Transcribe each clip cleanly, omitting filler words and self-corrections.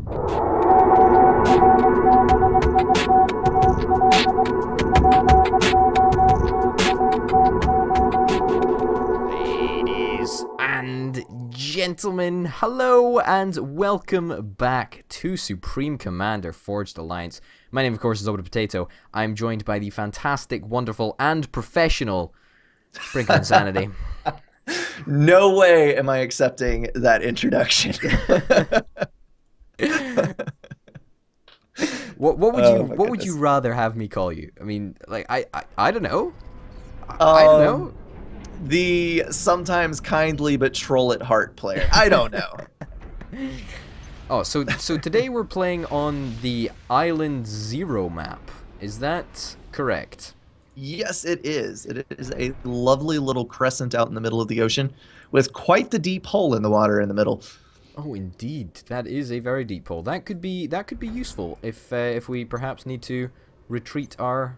Ladies and gentlemen, hello and welcome back to Supreme Commander Forged Alliance. My name, of course, is Orbital Potato. I'm joined by the fantastic, wonderful, and professional Brink of Insanity. No way am I accepting that introduction. What would you rather have me call you? I mean, like I don't know. I don't know. The sometimes kindly but troll at heart player. I don't know. Oh, so today we're playing on the Island Zero map. Is that correct? Yes, it is. It is a lovely little crescent out in the middle of the ocean with quite the deep hole in the water in the middle. Oh, indeed. That is a very deep hole. That could be useful if we perhaps need to retreat our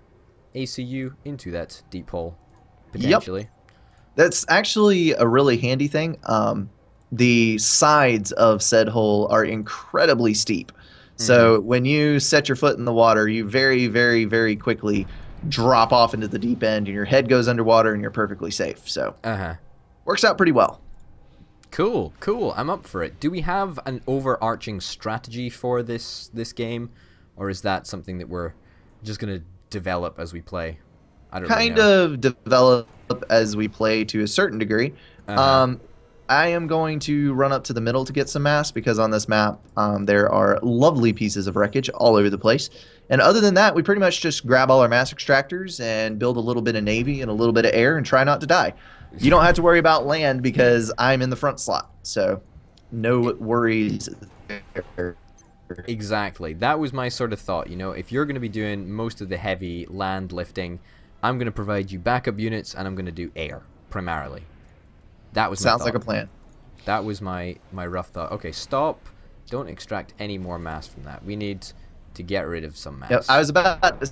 ACU into that deep hole potentially. Yep. That's actually a really handy thing. The sides of said hole are incredibly steep. So when you set your foot in the water, you very, very, very quickly drop off into the deep end and your head goes underwater and you're perfectly safe. So works out pretty well. Cool, cool. I'm up for it. Do we have an overarching strategy for this game, or is that something that we're just gonna develop as we play? I don't really know. Kind of develop as we play to a certain degree. I am going to run up to the middle to get some mass because on this map there are lovely pieces of wreckage all over the place. And other than that, we pretty much just grab all our mass extractors and build a little bit of navy and a little bit of air and try not to die. You don't have to worry about land because I'm in the front slot, so no worries there. Exactly. That was my sort of thought, you know, if you're going to be doing most of the heavy land lifting, I'm going to provide you backup units and I'm going to do air, primarily. That was my Sounds thought. like a plan. That was my rough thought. Okay, stop. Don't extract any more mass from that. We need to get rid of some mass. Yep, I was about to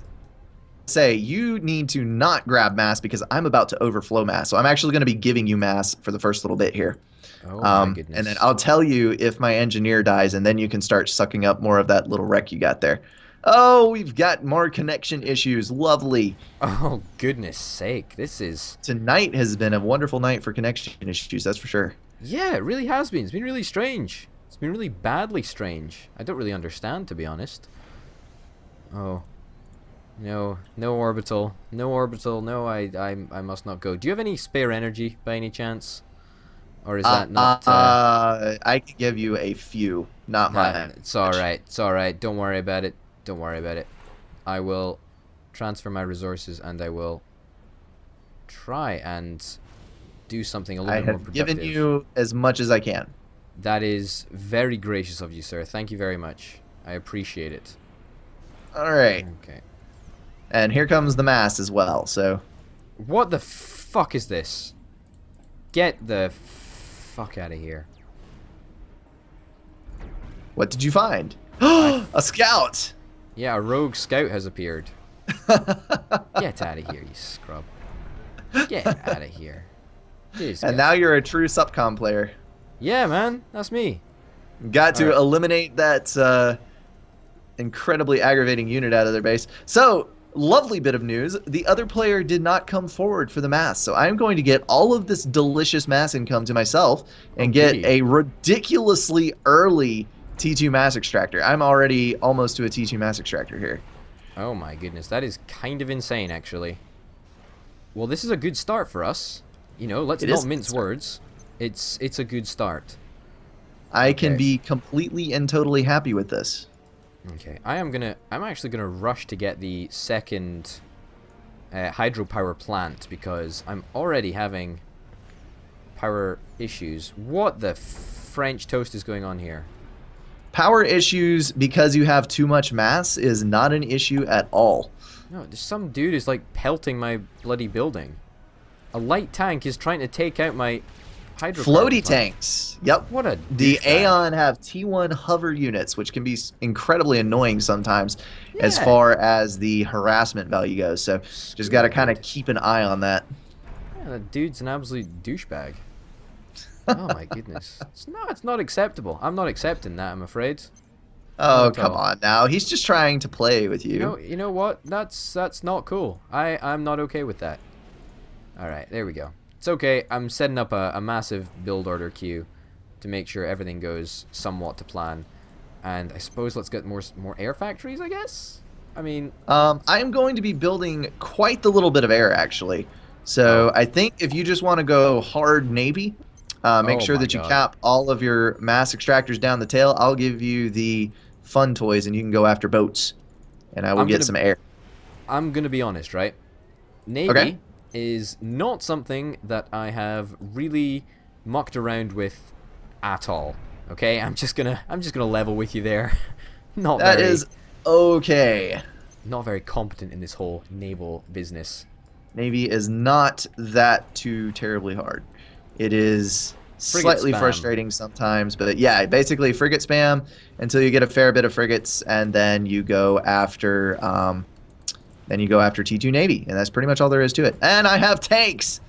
say, you need to not grab mass because I'm about to overflow mass. So I'm actually going to be giving you mass for the first little bit here. Oh, my goodness. And then I'll tell you if my engineer dies, and then you can start sucking up more of that little wreck you got there. Oh, we've got more connection issues. Lovely. Oh, goodness sake. This is... Tonight has been a wonderful night for connection issues, that's for sure. Yeah, it really has been. It's been really strange. It's been really badly strange. I don't really understand, to be honest. Oh. No, no orbital. No orbital. No, I must not go. Do you have any spare energy, by any chance? Or is that not... I can give you a few. Not mine. It's alright. It's alright. Don't worry about it. Don't worry about it. I will transfer my resources and I will try and do something a little bit more productive. I have given you as much as I can. That is very gracious of you, sir. Thank you very much. I appreciate it. Alright. Okay. And here comes the mass as well, so... What the fuck is this? Get the fuck out of here. What did you find? A scout! Yeah, a rogue scout has appeared. Get out of here, you scrub. Get out of here. And now you're a true SupCom player. Yeah, man. That's me. Got to eliminate that incredibly aggravating unit out of their base. So, lovely bit of news. The other player did not come forward for the mass. So I'm going to get all of this delicious mass income to myself and get a ridiculously early T2 mass extractor. I'm already almost to a T2 mass extractor here. Oh my goodness, that is kind of insane, actually. Well, this is a good start for us. You know, let's not mince words. It's a good start. I can be completely and totally happy with this. Okay, I'm actually gonna rush to get the second hydropower plant because I'm already having power issues. What the French toast is going on here? Power issues because you have too much mass is not an issue at all. No, some dude is like pelting my bloody building. A light tank is trying to take out my hydropower floaty plant. Tanks. Yep. What a The douchebag. Aeon have T1 hover units, which can be incredibly annoying sometimes as far as the harassment value goes. So just got to kind of keep an eye on that. Yeah, that dude's an absolute douchebag. Oh my goodness. It's not acceptable. I'm not accepting that, I'm afraid. Not Oh, at come all. on now. He's just trying to play with you. You know what? That's not cool. I'm not okay with that. All right, there we go. It's okay. I'm setting up a massive build order queue to make sure everything goes somewhat to plan. And I suppose let's get more air factories, I guess? I mean... I am going to be building quite the little bit of air, actually. So Oh. I think if you just want to go hard Navy, make Oh sure my that you god. cap all of your mass extractors down the tail. I'll give you the fun toys, and you can go after boats. And I will get some air. I'm gonna be honest, right? Okay? Navy is not something that I have really mucked around with at all. Okay? I'm just gonna level with you there. Not That very... is okay. Not very competent in this whole naval business. Navy is not that too terribly hard. It is Frigate slightly spam. frustrating sometimes, but yeah, basically frigate spam until you get a fair bit of frigates, and then you go after T2 Navy, and that's pretty much all there is to it. And I have tanks.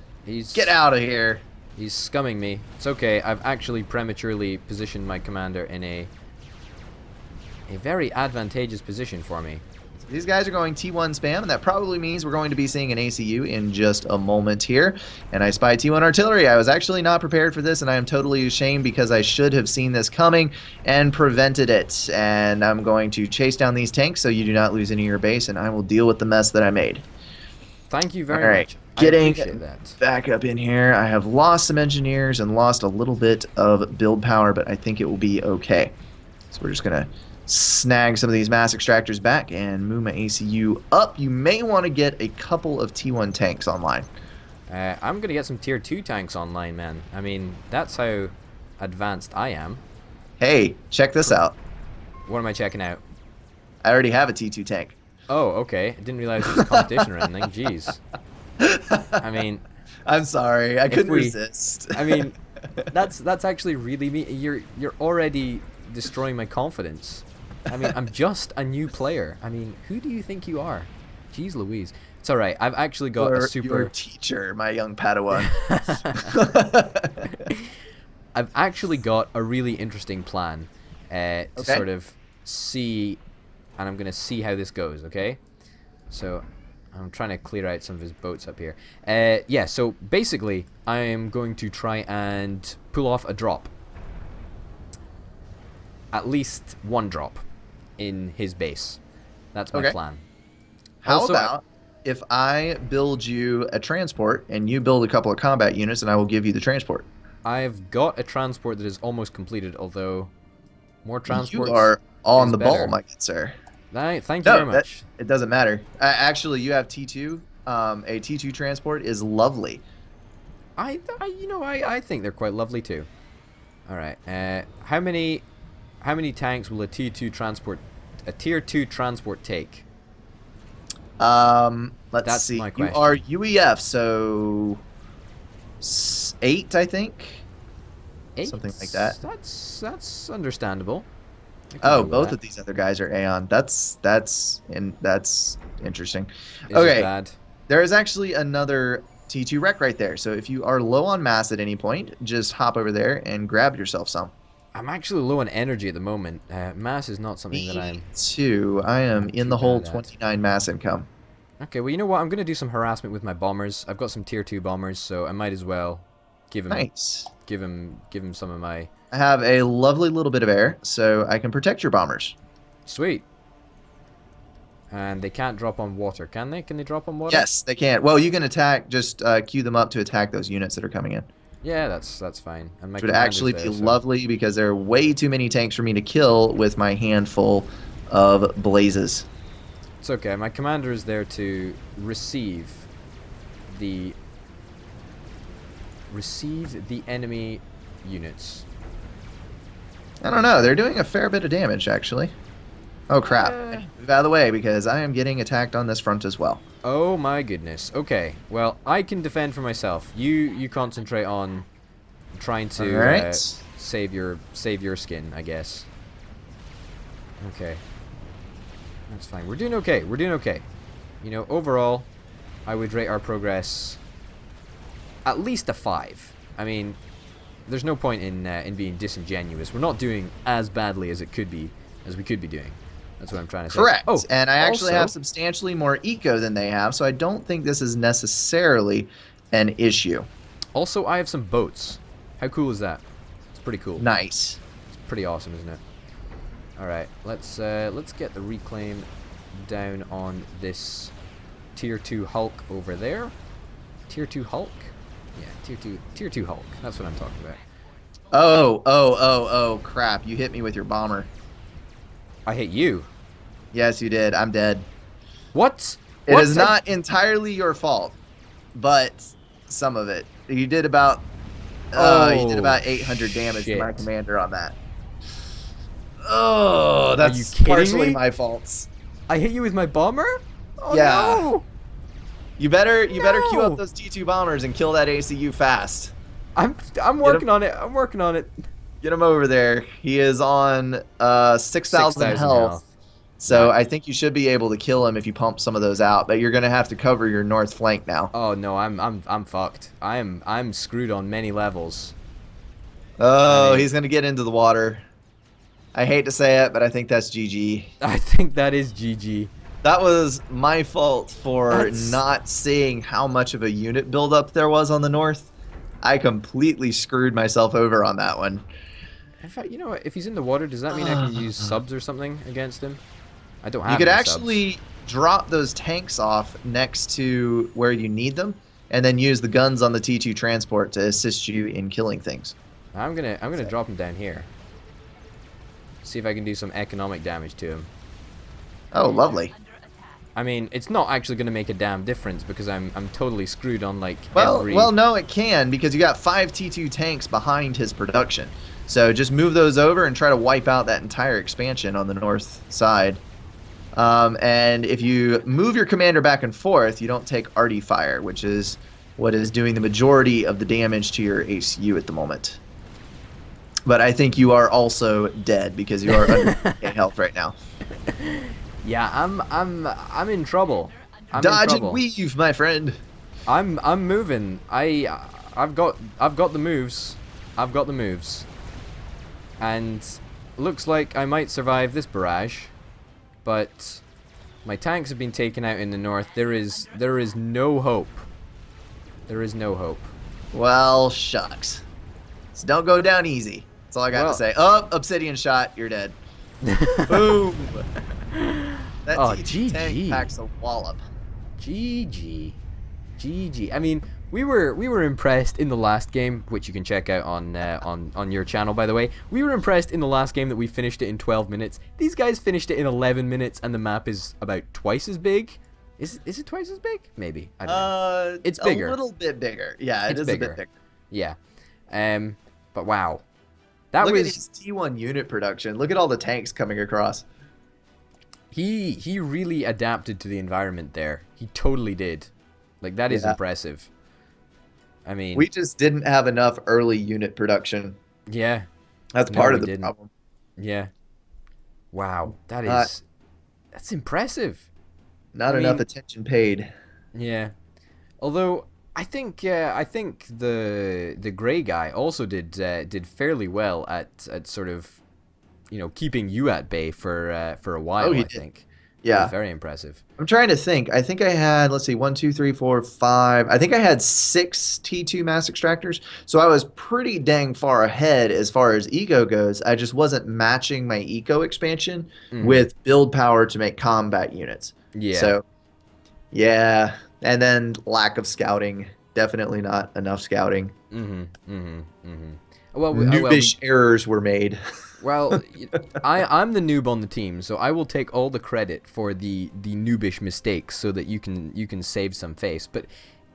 Get out of here. He's scumming me. It's okay. I've actually prematurely positioned my commander in a very advantageous position for me. These guys are going T1 spam, and that probably means we're going to be seeing an ACU in just a moment here. And I spy T1 artillery. I was actually not prepared for this, and I am totally ashamed because I should have seen this coming and prevented it. And I'm going to chase down these tanks so you do not lose any of your base, and I will deal with the mess that I made. Thank you very much. Getting I appreciate that. back up in here. I have lost some engineers and lost a little bit of build power, but I think it will be okay. So we're just going to snag some of these mass extractors back and move my ACU up. You may want to get a couple of T1 tanks online. I'm going to get some tier 2 tanks online, man. I mean, that's how advanced I am. Hey, check this out. What am I checking out? I already have a T2 tank. Oh, okay. I didn't realize it was a competition or anything. Jeez. I mean... I'm sorry. I couldn't resist. I mean, that's actually really me. You're already destroying my confidence. I mean, I'm just a new player. I mean, who do you think you are? Jeez Louise. It's alright. I've actually got a super... Your teacher, my young Padawan. I've actually got a really interesting plan to sort of see... And I'm going to see how this goes, okay? So, I'm trying to clear out some of his boats up here. Yeah, so basically, I am going to try and pull off a drop. At least one drop in his base. That's my plan. How about if I build you a transport and you build a couple of combat units and I will give you the transport? I've got a transport that is almost completed, although more transports. You are on the ball, my good sir. Thank you very much. It doesn't matter. Actually, you have T2. A T2 transport is lovely. I think they're quite lovely too. All right. How many tanks will a tier 2 transport take? Let's see. My question. You are UEF, so 8, I think. 8? Something like that. That's understandable. Oh, both of these other guys are Aeon. That's interesting. Is it okay. Bad? There is actually another T2 wreck right there. So if you are low on mass at any point, just hop over there and grab yourself some. I'm actually low on energy at the moment. Mass is not something that I'm... Me too. I am in the hole 29 mass income. Okay, well, you know what? I'm going to do some harassment with my bombers. I've got some tier 2 bombers, so I might as well give him... Nice. Give him some of my... I have a lovely little bit of air, so I can protect your bombers. Sweet. And they can't drop on water, can they? Can they drop on water? Yes, they can. Well, you can attack, just queue them up to attack those units that are coming in. Yeah, that's fine. And my Which would actually be lovely because there are way too many tanks for me to kill with my handful of blazes. It's okay. My commander is there to receive the enemy units. I don't know. They're doing a fair bit of damage, actually. Oh, crap. Move out of the way because I am getting attacked on this front as well. Oh, my goodness. Okay. Well, I can defend for myself. You concentrate on trying to save your skin, I guess. Okay. That's fine. We're doing okay. We're doing okay. You know, overall, I would rate our progress at least a 5. I mean, there's no point in being disingenuous. We're not doing as badly as it could be as we could be doing. That's what I'm trying to say. Correct. Oh, and I actually also have substantially more eco than they have, so I don't think this is necessarily an issue. Also, I have some boats. How cool is that? It's pretty cool. Nice. It's pretty awesome, isn't it? All right, let's get the reclaim down on this tier 2 Hulk over there. Tier 2 Hulk? Yeah, tier 2 Hulk. That's what I'm talking about. Oh, crap. You hit me with your bomber. I hit you. Yes, you did. I'm dead. What? It What? is not entirely your fault, but some of it. You did about you did about 800 damage to my commander on that. Oh, that's partially my fault. I hit you with my bomber? Oh, yeah. No. You better queue up those T2 bombers and kill that ACU fast. I'm working on it. I'm working on it. Get him over there. He is on 6,000 health. So I think you should be able to kill him if you pump some of those out, but you're gonna have to cover your north flank now. Oh no, I'm fucked. I'm screwed on many levels. Oh, he's gonna get into the water. I hate to say it, but I think that's GG. I think that is GG. That was my fault for not seeing how much of a unit buildup there was on the north. I completely screwed myself over on that one. In fact, you know what? If he's in the water, does that mean I can use subs or something against him? I don't have You could any actually subs. drop those tanks off next to where you need them, and then use the guns on the T2 transport to assist you in killing things. I'm gonna drop him down here. See if I can do some economic damage to him. Oh, lovely. I mean, it's not actually gonna make a damn difference because I'm totally screwed on like every... Well, no, it can, because you got 5 T2 tanks behind his production. So just move those over and try to wipe out that entire expansion on the north side. And if you move your commander back and forth, you don't take arty fire, which is what is doing the majority of the damage to your ACU at the moment. But I think you are also dead because you are under health right now. Yeah, I'm in trouble. Dodge and weave, my friend. I'm moving. I've got the moves. I've got the moves. And looks like I might survive this barrage. But my tanks have been taken out in the north. There is no hope. There is no hope. Well, shucks. So don't go down easy. That's all I got to say. Oh, obsidian shot. You're dead. Boom. That T2 tank packs a wallop. GG. GG. I mean, we were impressed in the last game, which you can check out on your channel, by the way. We were impressed in the last game that we finished it in 12 minutes. These guys finished it in 11 minutes, and the map is about twice as big. Is it twice as big? Maybe. I don't know. It's bigger. A little bit bigger. Yeah, it is a bit bigger. Yeah. But wow. Look at his T1 unit production. Look at all the tanks coming across. He really adapted to the environment there. He totally did. Like, that is impressive. I mean, we just didn't have enough early unit production. Yeah. That's part of the problem. Yeah. Wow. That's impressive. Not enough attention paid. Yeah. Although I think the gray guy also did fairly well at sort of, you know, keeping you at bay for a while. I think. Yeah. Very impressive. I'm trying to think. I think I had, let's see, 1, 2, 3, 4, 5. I think I had 6 T2 mass extractors. So I was pretty dang far ahead as far as eco goes. I just wasn't matching my eco expansion with build power to make combat units. Yeah. So, yeah. And then lack of scouting. Definitely not enough scouting. Well, noobish errors were made. Well, I'm the noob on the team, so I will take all the credit for the noobish mistakes, so that you can save some face. But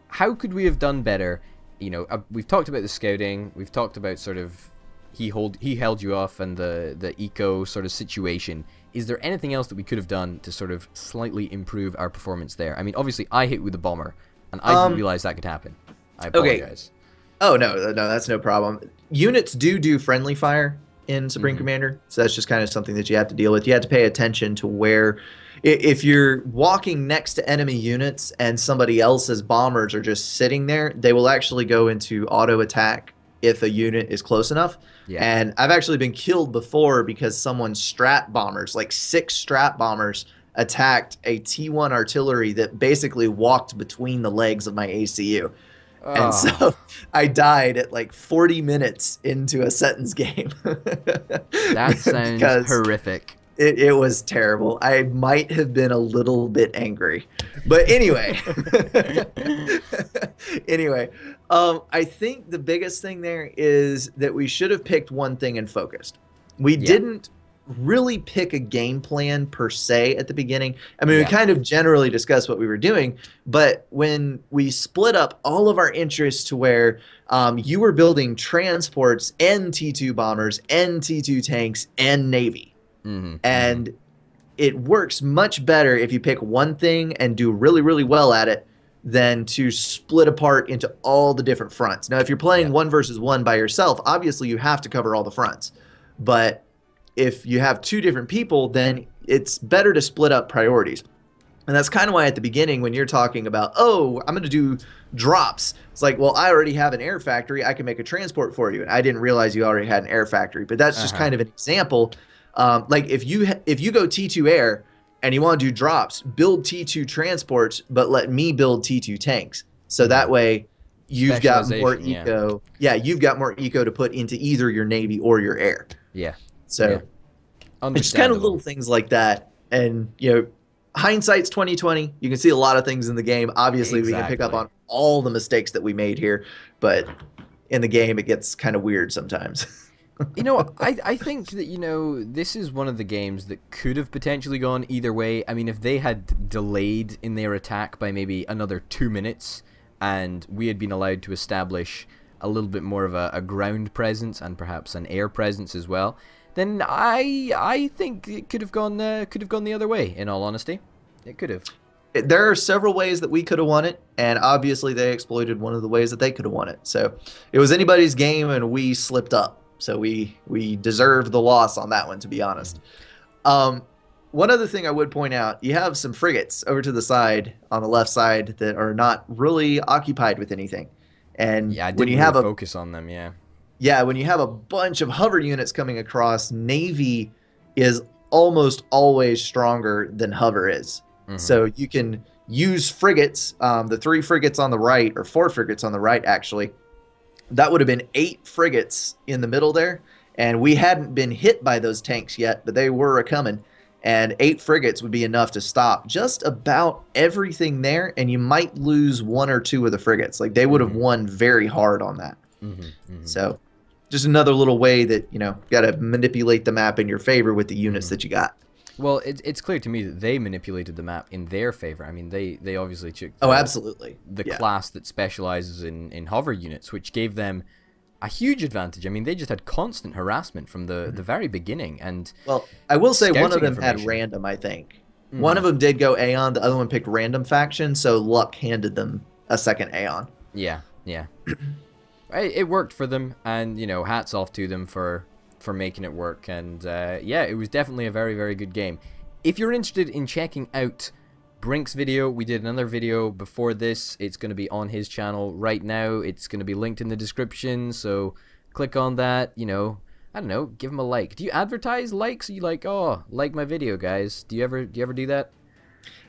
how could we have done better? You know, we've talked about the scouting, we've talked about sort of he held you off, and the eco sort of situation. Is there anything else that we could have done to sort of slightly improve our performance there? I mean, obviously I hit with the bomber, and I didn't realize that could happen. I apologize. Okay. Oh no, that's no problem. Units do friendly fire in Supreme Commander, so that's just kind of something that you have to deal with. You have to pay attention to where, if you're walking next to enemy units and somebody else's bombers are just sitting there, they will actually go into auto attack if a unit is close enough. Yeah. And I've actually been killed before because someone's strat bombers, like 6 strat bombers, attacked a T1 artillery that basically walked between the legs of my ACU. And Oh, so I died at like 40 minutes into a sentence game that sounds because horrific. it was terrible. I might have been a little bit angry. But anyway, anyway, I think the biggest thing there is that we should have picked one thing and focused. We didn't really pick a game plan per se at the beginning. I mean, we kind of generally discussed what we were doing, but when we split up all of our interests to where you were building transports and T2 bombers and T2 tanks and Navy. And it works much better if you pick one thing and do really, really well at it than to split apart into all the different fronts. Now, if you're playing 1 versus 1 by yourself, obviously you have to cover all the fronts. But if you have 2 different people, then it's better to split up priorities. And that's kind of why at the beginning when you're talking about, oh, I'm going to do drops, it's like, well, I already have an air factory. I can make a transport for you. And I didn't realize you already had an air factory. But that's just kind of an example. Like if you go T2 air and you want to do drops, build T2 transports, but let me build T2 tanks. So that way you've got more eco. Yeah, you've got more eco to put into either your Navy or your air. Yeah. So it's kind of little things like that. And, you know, hindsight's 20/20. You can see a lot of things in the game. Obviously, we can pick up on all the mistakes that we made here, but in the game, it gets kind of weird sometimes. You know, I think that, you know, this is one of the games that could have potentially gone either way. I mean, if they had delayed in their attack by maybe another 2 minutes and we had been allowed to establish a little bit more of a ground presence and perhaps an air presence as well, then I think it could have gone the other way, in all honesty. It could have. There are several ways that we could have won it, and obviously they exploited one of the ways that they could have won it. So it was anybody's game, and we slipped up. So we deserved the loss on that one, to be honest. One other thing I would point out, you have some frigates over to the side, on the left side, that are not really occupied with anything. And yeah, I when didn't you have really focus on them, yeah, when you have a bunch of hover units coming across, Navy is almost always stronger than hover is. So you can use frigates, the 3 frigates on the right, or 4 frigates on the right, actually. That would have been 8 frigates in the middle there, and we hadn't been hit by those tanks yet, but they were a-coming. And 8 frigates would be enough to stop just about everything there, and you might lose 1 or 2 of the frigates. Like, they would have won very hard on that. So just another little way that, you know, got to manipulate the map in your favor with the units that you got. Well, it's clear to me that they manipulated the map in their favor. I mean, they obviously took absolutely the class that specializes in hover units, which gave them a huge advantage. I mean, they just had constant harassment from the very beginning. And well, I will say one of them had random, I think. One of them did go Aeon, the other one picked random faction, so luck handed them a second Aeon. Yeah. It worked for them, and, you know, hats off to them for making it work. And yeah, it was definitely a very, very good game. If you're interested in checking out Brink's video, we did another video before this. It's going to be on his channel right now. It's going to be linked in the description, so click on that. You know, I don't know, give him a like. Do you advertise likes? Are you like, oh, like my video, guys? Do you ever do that?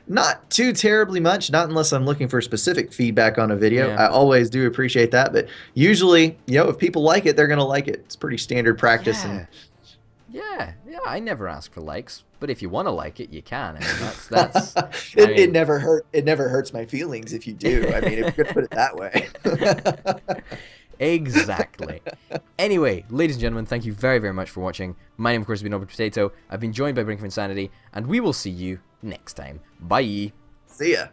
Not too terribly much, not unless I'm looking for specific feedback on a video. I always do appreciate that, but usually, you know, if people like it, they're going to like it. It's pretty standard practice. Yeah, I never ask for likes, but if you want to like it, you can. I mean, that's it never hurts my feelings if you do. I mean, if you're going to put it that way. Exactly. Anyway, ladies and gentlemen, thank you very, very much for watching. My name, of course, has been Orbital Potato. I've been joined by Brink of Insanity, and we will see you next time. Bye. See ya.